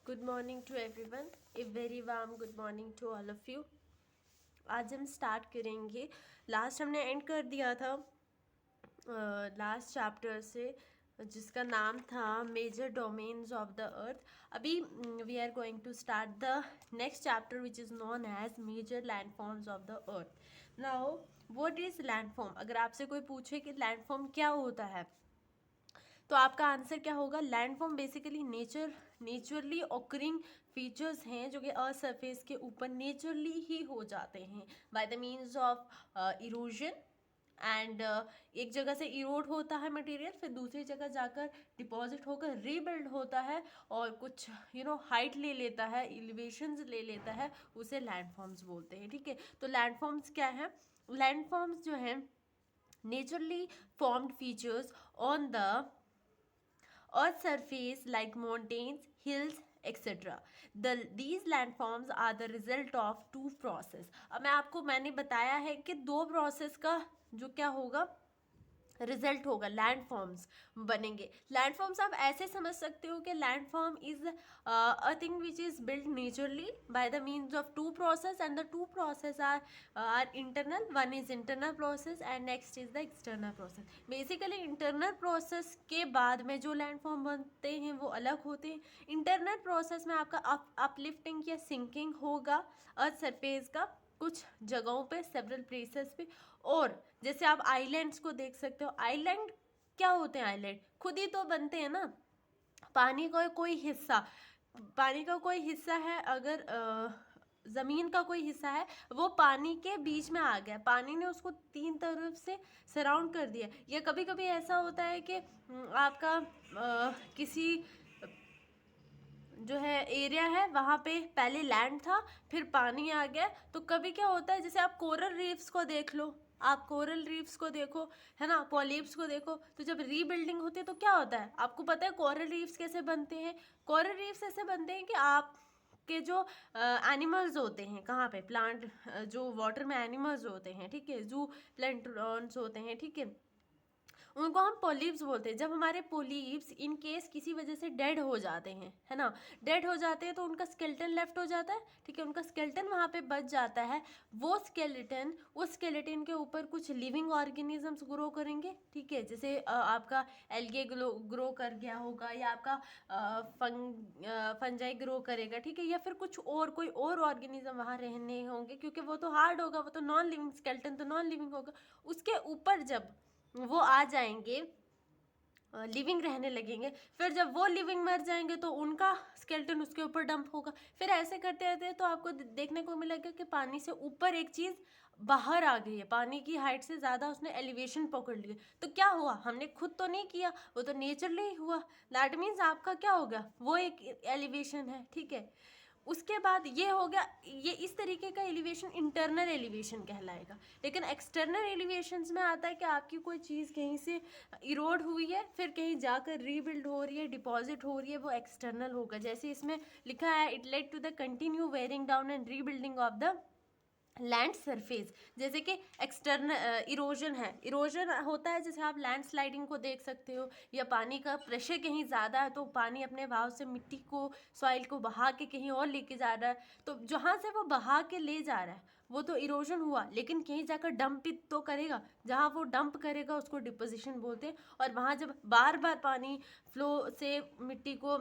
Good morning to everyone, a very warm good morning to all of you. आज हम start करेंगे, last हमने and कर दिया था लास्ट चैप्टर से जिसका नाम था major domains of the earth. अभी we are going to start the next chapter which is known as major landforms of the earth. Now what is landform? अगर आपसे कोई पूछे कि लैंडफॉर्म क्या होता है तो आपका आंसर क्या होगा? Landform basically naturally occurring features हैं जो कि अर्थ सरफेस के ऊपर नेचुरली ही हो जाते हैं bye the means of erosion and एक जगह से इरोड होता है मटेरियल, फिर दूसरी जगह जाकर डिपॉजिट होकर रीबिल्ड होता है और कुछ हाइट ले लेता है, एलिवेशंस ले लेता है, उसे लैंडफॉर्म्स बोलते हैं। ठीक है, तो लैंडफॉर्म्स क्या है? लैंडफॉर्म्स जो है naturally formed features on the earth surface like mountains, hills, etc. These landforms are the result of two process. अब मैंने बताया है कि दो प्रोसेस का जो क्या होगा, रिजल्ट होगा, लैंडफॉर्म्स बनेंगे। लैंडफॉर्म्स आप ऐसे समझ सकते हो कि landform is a thing which is build naturally by the means of two process and the two process are internal. One is internal process and next is the external process. Basically internal process के बाद में जो landform बनते हैं वो अलग होते हैं। इंटरनल प्रोसेस में आपका अपलिफ्टिंग या सिंकिंग होगा अर्थ सरफेस का कुछ जगहों पे, सेवरल प्लेसेस पे। और जैसे आप आइलैंड्स को देख सकते हो, आइलैंड क्या होते हैं? आइलैंड खुद ही तो बनते हैं ना। पानी का कोई हिस्सा है, अगर ज़मीन का कोई हिस्सा है, वो पानी के बीच में आ गया, पानी ने उसको तीन तरफ से सराउंड कर दिया। या कभी कभी ऐसा होता है कि आपका किसी जो है एरिया है वहाँ पे पहले लैंड था, फिर पानी आ गया। तो कभी क्या होता है, जैसे आप कोरल रीफ्स को देख लो, आप कोरल रीफ्स को देखो, है ना, पॉलिप्स को देखो, तो जब रीबिल्डिंग होती है तो क्या होता है? आपको पता है कोरल रीफ्स कैसे बनते हैं? कोरल रीफ्स ऐसे बनते हैं कि आप के जो एनिमल्स होते हैं, कहाँ पे प्लांट, जो वाटर में एनिमल्स होते हैं, ठीक है, जू प्लैंटन्स होते हैं, ठीक है, उनको हम पोलिप्स बोलते हैं। जब हमारे पोलिप्स इन केस किसी वजह से डेड हो जाते हैं, है ना, डेड हो जाते हैं तो उनका स्केलेटन लेफ्ट हो जाता है, ठीक है, उनका स्केलेटन वहाँ पे बच जाता है। वो स्केलेटन, उस स्केलेटन के ऊपर कुछ लिविंग ऑर्गेनिजम्स ग्रो करेंगे, ठीक है, जैसे आपका एल्गे ग्रो कर गया होगा, या आपका फंजाई ग्रो करेगा, ठीक है, या फिर कुछ और कोई और ऑर्गेनिज्म वहाँ रहने होंगे, क्योंकि वो तो हार्ड होगा, वो तो नॉन लिविंग, स्केलेटन तो नॉन लिविंग होगा। उसके ऊपर जब वो आ जाएंगे, लिविंग रहने लगेंगे, फिर जब वो लिविंग मर जाएंगे तो उनका स्केलेटन उसके ऊपर डंप होगा। फिर ऐसे करते रहते तो आपको देखने को मिलेगा कि पानी से ऊपर एक चीज़ बाहर आ गई है, पानी की हाइट से ज़्यादा उसने एलिवेशन पकड़ लिया। तो क्या हुआ? हमने खुद तो नहीं किया, वो तो नेचुरली ही हुआ। दैट मीन्स आपका क्या हो गया, वो एक एलिवेशन है, ठीक है। उसके बाद ये हो गया, ये इस तरीके का एलिवेशन इंटरनल एलिवेशन कहलाएगा। लेकिन एक्सटर्नल एलिवेशंस में आता है कि आपकी कोई चीज़ कहीं से इरोड हुई है, फिर कहीं जाकर रीबिल्ड हो रही है, डिपॉजिट हो रही है, वो एक्सटर्नल होगा। जैसे इसमें लिखा है, it led to the continue wearing down and rebuilding of the land surface. जैसे कि एक्सटर्नल इरोजन है, इरोजन होता है जैसे आप लैंड स्लाइडिंग को देख सकते हो, या पानी का प्रेशर कहीं ज़्यादा है तो पानी अपने बहाव से मिट्टी को, सॉइल को बहा के कहीं और लेके जा रहा है, तो जहाँ से वो बहा के ले जा रहा है वो तो इरोजन हुआ। लेकिन कहीं जाकर डंप तो करेगा, जहाँ वो डंप करेगा उसको डिपोजिशन बोलते हैं। और वहाँ जब बार बार पानी फ्लो से मिट्टी को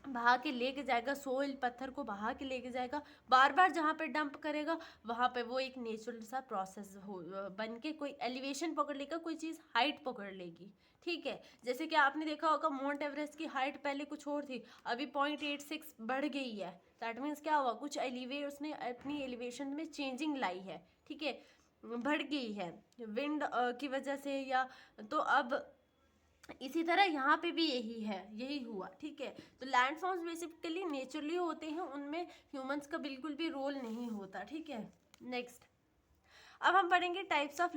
बहा के लेके जाएगा, सोइल पत्थर को बहा के लेके जाएगा, बार बार जहाँ पे डंप करेगा वहाँ पे वो एक नेचुरल सा प्रोसेस हो बन के कोई एलिवेशन पकड़ लेगा, कोई चीज़ हाइट पकड़ लेगी, ठीक है। जैसे कि आपने देखा होगा माउंट एवरेस्ट की हाइट पहले कुछ और थी, अभी 0.86 बढ़ गई है। दैट मीन्स क्या हुआ, कुछ उसने अपनी एलिवेशन में चेंजिंग लाई है, ठीक है, बढ़ गई है विंड की वजह से, या तो अब इसी तरह यहाँ पे भी यही हुआ, ठीक है। तो लैंडफॉर्म्स बेसिकली नेचुरली होते हैं, उनमें ह्यूमंस का बिल्कुल भी रोल नहीं होता, ठीक है। नेक्स्ट, अब हम पढ़ेंगे types of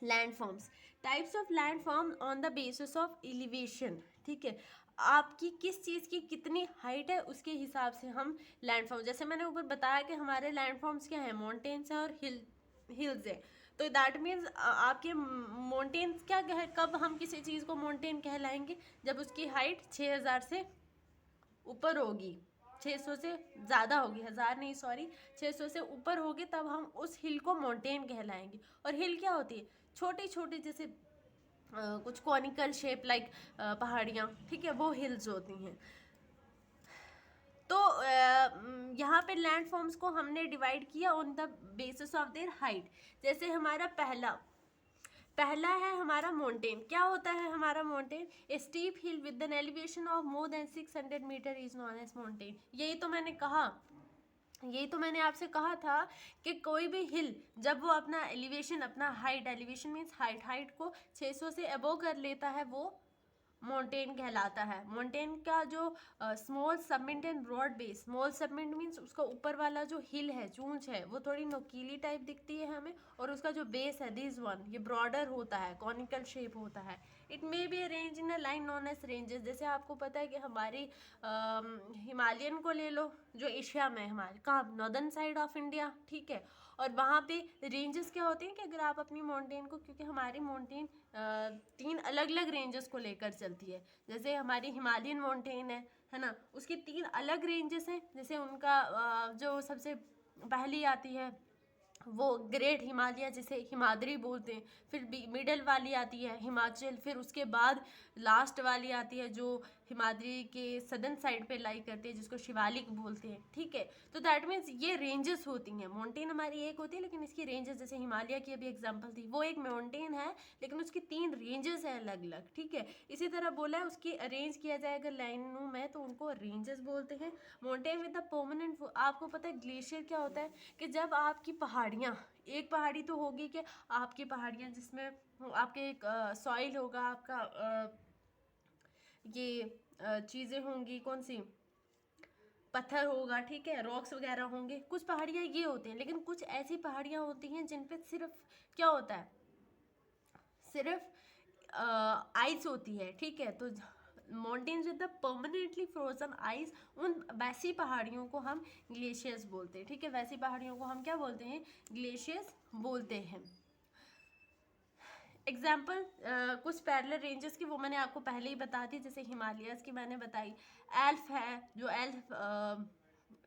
landforms. Types of landform on the basis of elevation, ठीक है, आपकी किस चीज़ की कितनी हाइट है उसके हिसाब से हम लैंडफॉर्म, जैसे मैंने ऊपर बताया कि हमारे लैंडफॉर्म्स क्या है, माउंटेन्स है और हिल्स है। तो दैट मीन्स आपके माउंटेन्स कब हम किसी चीज़ को माउंटेन कहलाएंगे, जब उसकी हाइट 6000 से ऊपर होगी, 600 से ज़्यादा होगी, 1000 नहीं सॉरी, 600 से ऊपर होगी, तब हम उस हिल को माउंटेन कहलाएंगे। और हिल क्या होती है? छोटी छोटी जैसे कुछ कॉनिकल शेप लाइक पहाड़ियाँ, ठीक है, वो हिल्स होती हैं। तो यहाँ पे लैंड फॉर्म्स को हमने डिवाइड किया on the basis of their height. जैसे हमारा पहला है हमारा माउंटेन। क्या होता है हमारा mountain? A steep hill with an elevation of more than 600 metre is known as mountain. यही तो मैंने आपसे कहा था कि कोई भी हिल जब वो अपना एलिवेशन, अपना हाइट, एलिवेशन मीन्स हाइट को 600 से अबोव कर लेता है, वो माउंटेन कहलाता है। माउंटेन का जो small summit and broad base, small summit means उसका ऊपर वाला जो हिल है, चूंच है, वो थोड़ी नोकीली टाइप दिखती है हमें, और उसका जो बेस है, दिस वन, ये ब्रॉडर होता है, कॉनिकल शेप होता है। It may be arrange in a line known as ranges. जैसे आपको पता है कि हमारी हिमालयन को ले लो, जो एशिया में हमारे कहाँ, नॉर्दर्न साइड ऑफ इंडिया, ठीक है, और वहाँ पे रेंजेस क्या होते हैं कि अगर आप अपनी माउंटेन को, क्योंकि हमारी माउंटेन 3 अलग अलग रेंजेस को लेकर चलती है। जैसे हमारी हिमालयन माउंटेन है ना, उसकी 3 अलग रेंजेस हैं। जैसे उनका जो सबसे पहली आती है वो ग्रेट हिमालय, जिसे हिमाद्री बोलते हैं, फिर मिडल वाली आती है हिमाचल, फिर उसके बाद लास्ट वाली आती है जो हिमाद्री के सदर्न साइड पे लाई करती है, जिसको शिवालिक बोलते हैं, ठीक है। तो दैट मीन्स ये रेंजेस होती हैं। माउंटेन हमारी एक होती है, लेकिन इसकी रेंजेस, जैसे हिमालय की अभी एग्जांपल थी, वो एक माउंटेन है, लेकिन उसकी 3 रेंजेस हैं अलग अलग, ठीक है। इसी तरह बोला है उसकी अरेंज किया जाए अगर लाइनों में, तो उनको रेंजेस बोलते हैं। माउंटेन विद द परमानेंट, आपको पता है ग्लेशियर क्या होता है? कि जब आपकी पहाड़ियाँ, एक पहाड़ी तो होगी कि आपकी पहाड़ियाँ जिसमें आपके सॉइल होगा, आपका ये चीज़ें होंगी, कौन सी, पत्थर होगा, ठीक है, रॉक्स वगैरह होंगे। कुछ पहाड़ियाँ ये होती हैं, लेकिन कुछ ऐसी पहाड़ियाँ होती हैं जिन पे सिर्फ क्या होता है, सिर्फ आइस होती है, ठीक है। तो mountains with the permanently frozen ice, उन वैसी पहाड़ियों को हम ग्लेशियर्स बोलते हैं, ठीक है। वैसी पहाड़ियों को हम क्या बोलते हैं? ग्लेशियर्स बोलते हैं। एग्जाम्पल कुछ पैरेलल रेंजेस की वो मैंने आपको पहले ही बता दी, जैसे हिमालयस की मैंने बताई, एल्फ है जो एल्फ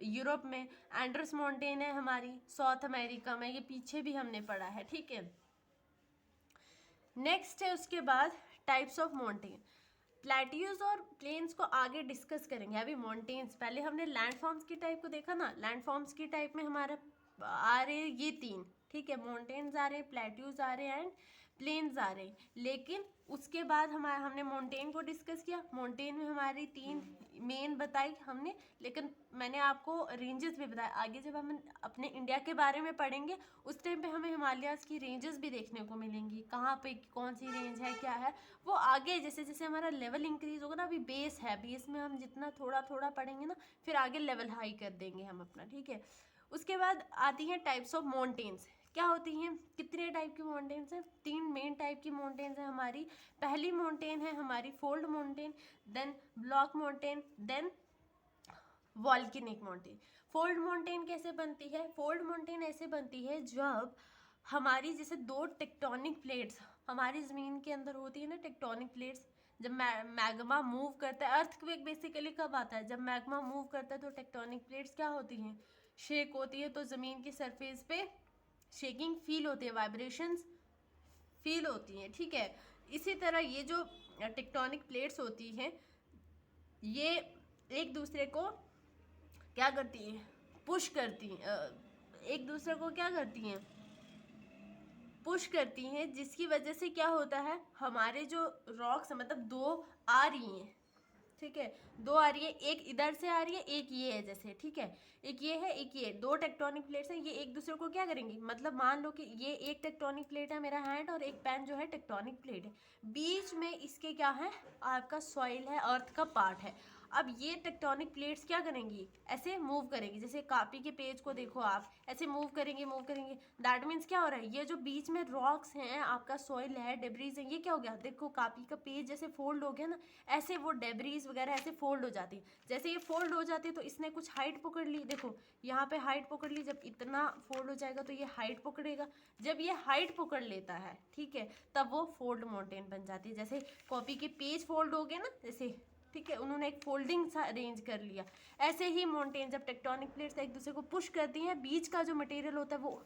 यूरोप में, एंड्रस माउंटेन है हमारी साउथ अमेरिका में, ये पीछे भी हमने पढ़ा है, ठीक है। नेक्स्ट है उसके बाद टाइप्स ऑफ माउंटेन। प्लेट्यूज और प्लेन्स को आगे डिस्कस करेंगे। अभी माउंटेन्स, पहले हमने लैंडफॉर्म्स की टाइप को देखा ना। लैंडफॉर्म्स की टाइप में हमारा आ रहे ये 3, ठीक है, माउंटेन्स आ रहे हैं, प्लेट्यूज आ रहे हैं एंड प्लेन्स आ रहे हैं। लेकिन उसके बाद हमने माउंटेन को डिस्कस किया। माउंटेन में हमारी 3 मेन बताई हमने, लेकिन मैंने आपको रेंजेस भी बताया। आगे जब हम अपने इंडिया के बारे में पढ़ेंगे, उस टाइम पे हमें हिमालयाज की रेंजेस भी देखने को मिलेंगी, कहाँ पे कौन सी रेंज है, क्या है, वो आगे जैसे जैसे हमारा लेवल इंक्रीज होगा ना। अभी बेस है, बेस में हम जितना थोड़ा थोड़ा पढ़ेंगे ना, फिर आगे लेवल हाई कर देंगे हम अपना, ठीक है। उसके बाद आती हैं टाइप्स ऑफ माउंटेन्स। क्या होती हैं? कितने टाइप की माउंटेन्स हैं? 3 मेन टाइप की माउंटेन्स हैं हमारी। पहली माउंटेन है हमारी fold mountain, then block mountain, then volcanic mountain. Fold mountain कैसे बनती है? फोल्ड माउंटेन ऐसे बनती है जब हमारी जैसे 2 टेक्टोनिक प्लेट्स हमारी ज़मीन के अंदर होती है ना, टेक्टोनिक प्लेट्स, जब मैग्मा मूव करता है, अर्थक्वेक बेसिकली कब आता है? जब मैग्मा मूव करता है तो टेक्टोनिक प्लेट्स क्या होती हैं? शेक होती है, तो ज़मीन की सरफेस पे शेकिंग फील होती है, वाइब्रेशंस फील होती हैं, ठीक है। इसी तरह ये जो टेक्टोनिक प्लेट्स होती हैं, ये एक दूसरे को क्या करती हैं? पुश करती हैं, एक दूसरे को क्या करती हैं? पुश करती हैं, जिसकी वजह से क्या होता है, हमारे जो रॉक्स, मतलब 2 आ रही हैं, ठीक है, 2 आ रही है, एक इधर से आ रही है, एक ये है, जैसे, ठीक है, एक ये है, एक ये, 2 टेक्टोनिक प्लेट्स हैं, ये एक दूसरे को क्या करेंगी, मतलब मान लो कि ये एक टेक्टोनिक प्लेट है मेरा हैंड, और एक पेन जो है टेक्टोनिक प्लेट है, बीच में इसके क्या है, आपका सॉइल है, अर्थ का पार्ट है। अब ये टेक्टोनिक प्लेट्स क्या करेंगी? ऐसे मूव करेंगी, जैसे कॉपी के पेज को देखो आप, ऐसे मूव करेंगे, मूव करेंगे। दैट मीन्स क्या हो रहा है, ये जो बीच में रॉक्स हैं, आपका सॉइल है, डेब्रीज है, ये क्या हो गया, देखो कॉपी का पेज जैसे फोल्ड हो गया ना, ऐसे वो डेब्रीज वगैरह ऐसे फोल्ड हो जाती है। जैसे ये फोल्ड हो जाती है तो इसने कुछ हाइट पकड़ ली, देखो यहाँ पे हाइट पकड़ ली, जब इतना फोल्ड हो जाएगा तो ये हाइट पकड़ेगा। जब ये हाइट पकड़ लेता है, ठीक है, तब वो फोल्ड माउंटेन बन जाती है। जैसे कॉपी के पेज फोल्ड हो गए ना, जैसे ठीक है, उन्होंने एक फोल्डिंग सा अरेंज कर लिया। ऐसे ही माउंटेन जब टेक्टोनिक प्लेट्स एक दूसरे को पुश करती हैं, बीच का जो मटेरियल होता है वो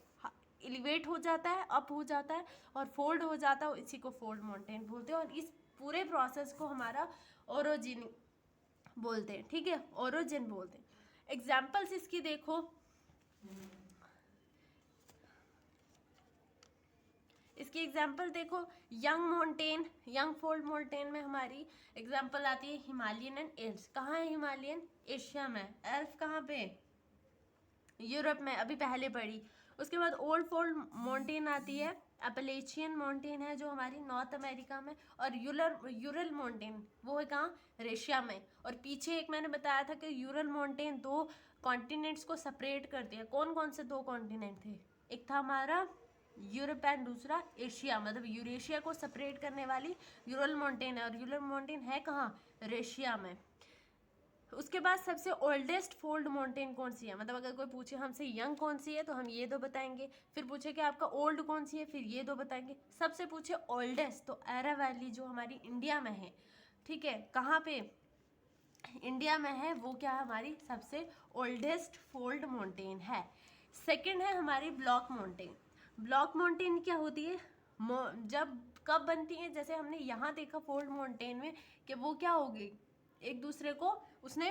एलिवेट हो जाता है, अप हो जाता है और फोल्ड हो जाता है, इसी को फोल्ड माउंटेन बोलते हैं। और इस पूरे प्रोसेस को हमारा ओरोजिन बोलते हैं, ठीक है, ओरोजिन बोलते हैं। एग्जाम्पल्स इसकी देखो, इसकी एग्जाम्पल देखो, young mountain, young fold mountain में हमारी एग्जाम्पल आती है हिमालयन एंड एल्प्स। कहाँ है हिमालयन? एशिया में। एल्प कहाँ पे? यूरोप में, अभी पहले पढ़ी। उसके बाद ओल्ड फोल्ड माउंटेन आती है, अपलेचियन माउंटेन है जो हमारी नॉर्थ अमेरिका में, और यूरल माउंटेन वो है कहाँ? रशिया में। और पीछे एक मैंने बताया था कि यूरल माउंटेन दो कॉन्टिनेंट्स को सेपरेट करती है। कौन कौन से दो कॉन्टिनेंट थे? एक था हमारा यूरोप एंड दूसरा एशिया, मतलब यूरेशिया को सेपरेट करने वाली यूरल माउंटेन है, और यूरल माउंटेन है कहाँ? रशिया में। उसके बाद सबसे ओल्डेस्ट फोल्ड माउंटेन कौन सी है, मतलब अगर कोई पूछे हमसे यंग कौन सी है तो हम ये दो बताएंगे, फिर पूछे कि आपका ओल्ड कौन सी है, फिर ये दो बताएंगे। सबसे पूछे ओल्डेस्ट तो एरा वैली जो हमारी इंडिया में है, ठीक है, कहाँ पे? इंडिया में है, वो क्या है? हमारी सबसे ओल्डेस्ट फोल्ड माउंटेन है। सेकंड है हमारी ब्लॉक माउंटेन। ब्लॉक माउंटेन क्या होती है? जब कब बनती है? जैसे हमने यहाँ देखा फोल्ड माउंटेन में कि वो क्या होगी, एक दूसरे को उसने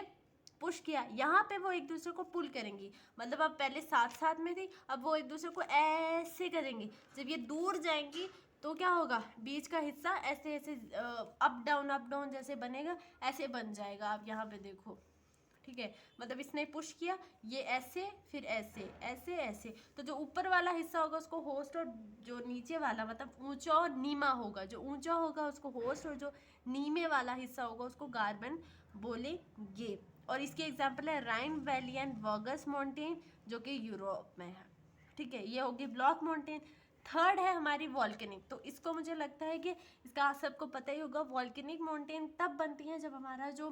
पुश किया, यहाँ पे वो एक दूसरे को पुल करेंगी, मतलब अब पहले साथ साथ में थी, अब वो एक दूसरे को ऐसे करेंगी। जब ये दूर जाएंगी तो क्या होगा? बीच का हिस्सा ऐसे ऐसे अप डाउन जैसे बनेगा, ऐसे बन जाएगा। आप यहाँ पे देखो, ठीक है, मतलब इसने पुश किया, ये ऐसे, फिर ऐसे ऐसे ऐसे, तो जो ऊपर वाला हिस्सा होगा उसको होस्ट, और जो नीचे वाला मतलब ऊंचा और नीमा होगा, जो ऊंचा होगा उसको होस्ट, और जो नीमे वाला हिस्सा होगा उसको गार्बन बोलेंगे। और इसके एग्जाम्पल है राइन वैली एंड वॉगस माउंटेन जो कि यूरोप में है, ठीक है, ये होगी ब्लॉक माउंटेन। थर्ड है हमारी वॉल्केनिक, तो इसको मुझे लगता है कि इसका आप सबको पता ही होगा। वॉल्केनिक माउंटेन तब बनती है जब हमारा जो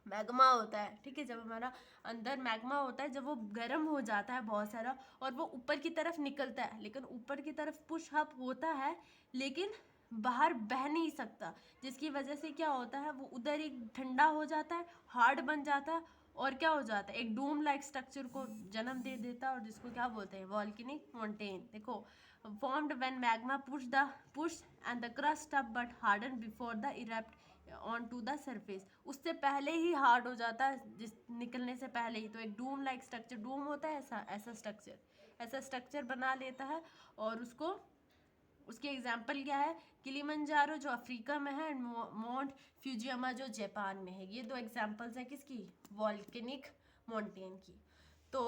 मैग्मा होता है, ठीक है, जब हमारा अंदर मैग्मा होता है, जब वो गर्म हो जाता है बहुत सारा, और वो ऊपर की तरफ निकलता है, लेकिन ऊपर की तरफ पुश अप होता है, लेकिन बाहर बह नहीं सकता, जिसकी वजह से क्या होता है, वो उधर एक ठंडा हो जाता है, हार्ड बन जाता है, और क्या हो जाता है, एक डूम लाइक स्ट्रक्चर को जन्म दे देता है, और जिसको क्या बोलते हैं? Volcanic mountain. देखो, formed when magma push and the crust up but hardened before the erupt onto the surface। उससे पहले ही हार्ड हो जाता है, जिस निकलने से पहले ही। तो एक डूम लाइक स्ट्रक्चर, डूम होता है ऐसा स्ट्रक्चर बना लेता है, और उसको, उसके एग्जाम्पल क्या है? किलिमंजारो जो अफ्रीका में है, एंड माउंट फ्यूजियामा जो जापान में है। ये दो एग्जाम्पल्स हैं किसकी? वॉल्केनिक माउंटेन की। तो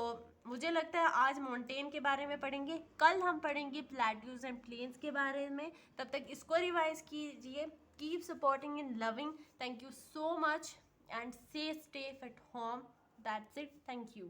मुझे लगता है आज माउंटेन के बारे में पढ़ेंगे, कल हम पढ़ेंगे प्लेट्यूज एंड प्लेन्स के बारे में। तब तक इसको रिवाइज कीजिए। Keep supporting and loving. Thank you so much and stay safe at home. That's it. Thank you.